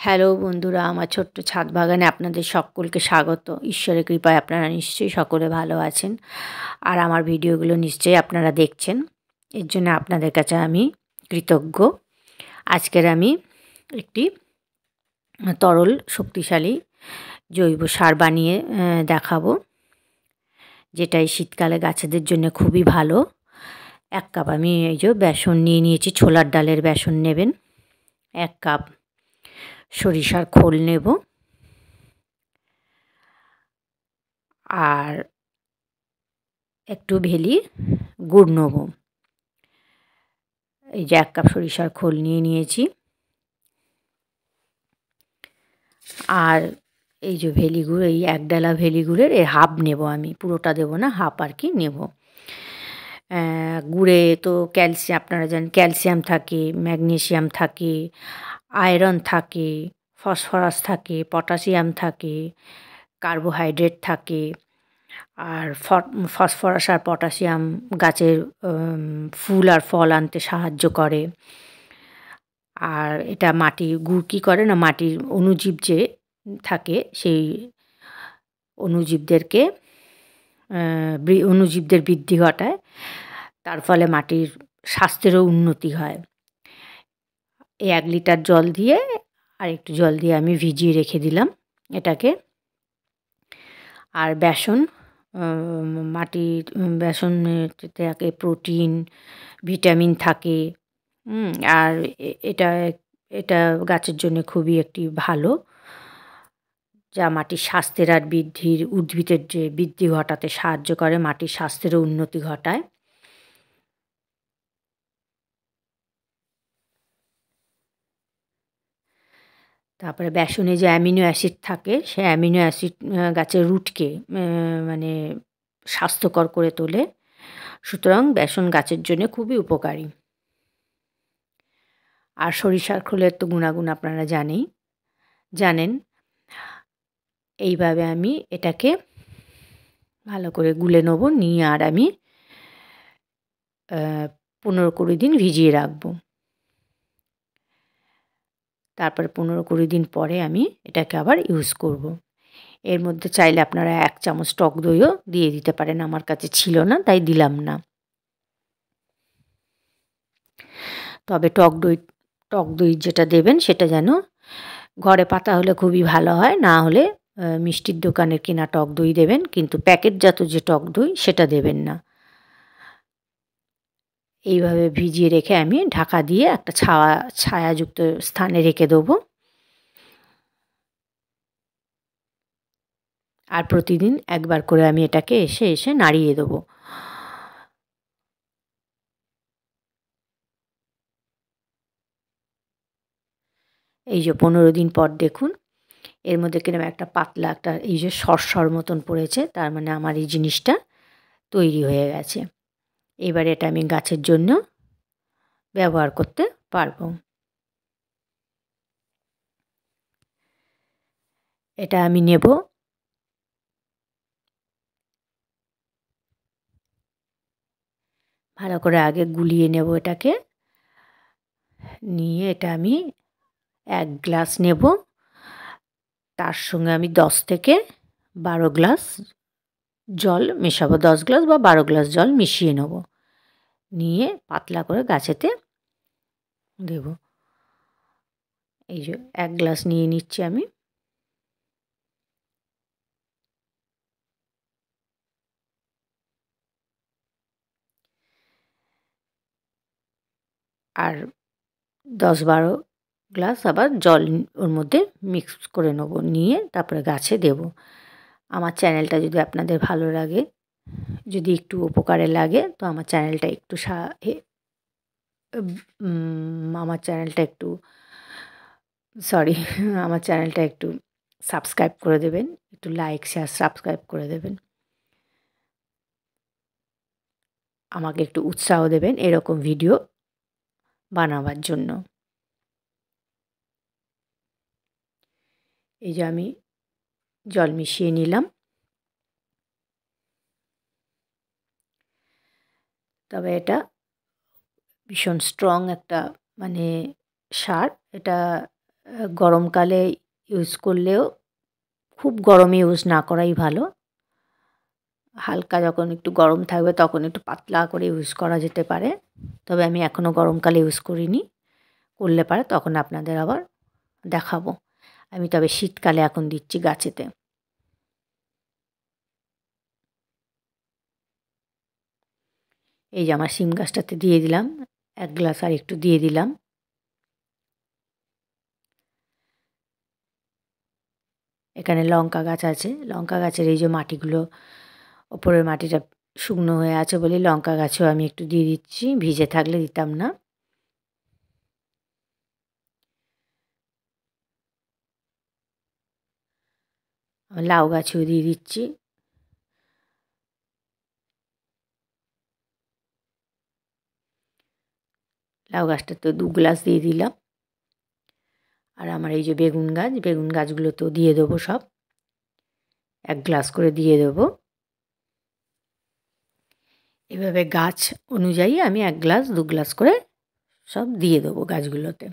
Hello বন্ধুরা, আমার ছোট্ট ছাদ বাগানে আপনাদের সকলকে স্বাগত। ঈশ্বরের কৃপায় আপনারা নিশ্চয়ই সকলে ভালো আছেন, আর আমার ভিডিওগুলো নিশ্চয়ই আপনারা দেখছেন। এর জন্য আপনাদের কাছে আমি কৃতজ্ঞ। আজকের আমি একটি তরল শক্তিশালী জৈব সার বানিয়ে দেখাবো, যেটা এই শীতকালে গাছেদের জন্য খুবই ভালো। 1 কাপ আমি এই যে বেসন নিয়ে নিয়েছি, ছোলার ডালের বেসন নেবেন। 1 কাপ সরিষার খোল নেব, আর একটু ভেলি গুড় নেব। এই যে 1 কাপ সরিষার খোল নিয়ে নিয়েছি, আর এই যে ভেলি গুড়, এই 1 ডালা ভেলি গুড়ের হাফ নেব আমি, পুরোটা দেবো না, হাফ আর কি নেব। গুড়ে তো ক্যালসিয়াম, আপনারা জানেন ক্যালসিয়াম থাকে, ম্যাগনেসিয়াম থাকে, আয়রন থাকে, ফসফরাস থাকে, পটাশিয়াম থাকে, কার্বোহাইড্রেট থাকে। আর ফসফরাস আর পটাশিয়াম গাছের ফুল আর ফল আনতে সাহায্য করে। আর এটা গুড় কী করে না, মাটির অণুজীব যে থাকে সেই অণুজীবদের বৃদ্ধি ঘটায়, তার ফলে মাটির স্বাস্থ্যেরও উন্নতি হয়। এই 1 লিটার জল দিয়ে আর একটু জল দিয়ে আমি ভিজিয়ে রেখে দিলাম এটাকে। আর বেসনে থাকে প্রোটিন, ভিটামিন থাকে। আর এটা এটা গাছের জন্য খুবই একটি ভালো, যা মাটির স্বাস্থ্যের আর উদ্ভিদের যে বৃদ্ধি ঘটাতে সাহায্য করে, মাটির স্বাস্থ্যেরও উন্নতি ঘটায়। তারপরে বেসনে যে অ্যামিনো অ্যাসিড থাকে, সে অ্যামিনো অ্যাসিড গাছের রুটকে মানে স্বাস্থ্যকর করে তোলে। সুতরাং বেসন গাছের জন্য খুবই উপকারী। আর সরিষার খোলের তো গুণাগুণ আপনারা জানেন। এইভাবে আমি এটাকে ভালো করে গুলে নেব, নিয়ে আর আমি 15-20 দিন ভিজিয়ে রাখবো। তারপরে 15-20 দিন পরে আমি এটাকে আবার ইউজ করব। এর মধ্যে চাইলে আপনারা 1 চামচ টক দইও দিয়ে দিতে পারেন, আমার কাছে ছিল না তাই দিলাম না। তবে টক দই যেটা দেবেন সেটা যেন ঘরে পাতা হলে খুবই ভালো হয়, না হলে মিষ্টির দোকানের কেনা টক দই দেবেন, কিন্তু প্যাকেটজাত যে টক দই সেটা দেবেন না। এইভাবে ভিজিয়ে রেখে আমি ঢাকা দিয়ে একটা ছায়াযুক্ত স্থানে রেখে দেবো। আর প্রতিদিন একবার করে আমি এটাকে এসে নাড়িয়ে দেবো। এই যে 15 দিন পর দেখুন, এর মধ্যে কিরকম একটা পাতলা একটা এই যে সরসর মতন পড়েছে, তার মানে আমার এই জিনিসটা তৈরি হয়ে গেছে। এবার এটা আমি গাছের জন্য ব্যবহার করতে পারবো। এটা আমি নেব, ভালো করে আগে গুলিয়ে নেব এটাকে। নিয়ে এটা আমি 1 গ্লাস নেব, তার সঙ্গে আমি 10 থেকে 12 গ্লাস জল মেশাবো। 10 গ্লাস বা 12 গ্লাস জল মিশিয়ে নেব, নিয়ে পাতলা করে গাছেতে দেব। এই যে 1 গ্লাস নিয়ে নিচ্ছি আমি। আর 10-12 গ্লাস আবার জল ওর মধ্যে মিক্স করে নেব, নিয়ে তারপরে গাছে দেব। আমার চ্যানেলটা যদি আপনাদের ভালো লাগে, যদি একটু উপকারে লাগে, তো আমার চ্যানেলটা একটু আমার চ্যানেলটা একটু সরি আমার চ্যানেলটা একটু সাবস্ক্রাইব করে দেবেন, একটু লাইক শেয়ার সাবস্ক্রাইব করে দেবেন। আমাকে একটু উৎসাহ দেবেন এরকম ভিডিও বানাবার জন্য। এই যে আমি জল মিশিয়ে নিলাম। তবে এটা ভীষণ স্ট্রং একটা মানে সার। এটা গরমকালে ইউজ করলেও খুব গরমে ইউজ না করাই ভালো। হালকা যখন একটু গরম থাকবে তখন একটু পাতলা করে ইউজ করা যেতে পারে। তবে আমি এখনও গরমকালে ইউজ করিনি, করলে পারে তখন আপনাদের আবার দেখাবো। আমি তবে শীতকালে এখন দিচ্ছি গাছেতে। এই যে আমার শিম গাছটাতে দিয়ে দিলাম 1 গ্লাস, আর একটু দিয়ে দিলাম। এখানে লঙ্কা গাছ আছে, লঙ্কা গাছের এই যে মাটিগুলো, ওপরের মাটিটা শুকনো হয়ে আছে বলে লঙ্কা গাছেও আমি একটু দিয়ে দিচ্ছি, ভিজে থাকলে দিতাম না। লাউ গাছেও দিয়ে দিচ্ছি। লাউ গাছটাতে 2 গ্লাস দিয়ে দিলাম। আর আমার এই যে বেগুন গাছ, বেগুন গাছগুলোতেও দিয়ে দেবো সব, 1 গ্লাস করে দিয়ে দেবো। এভাবে গাছ অনুযায়ী আমি 1 গ্লাস 2 গ্লাস করে সব দিয়ে দেবো গাছগুলোতে।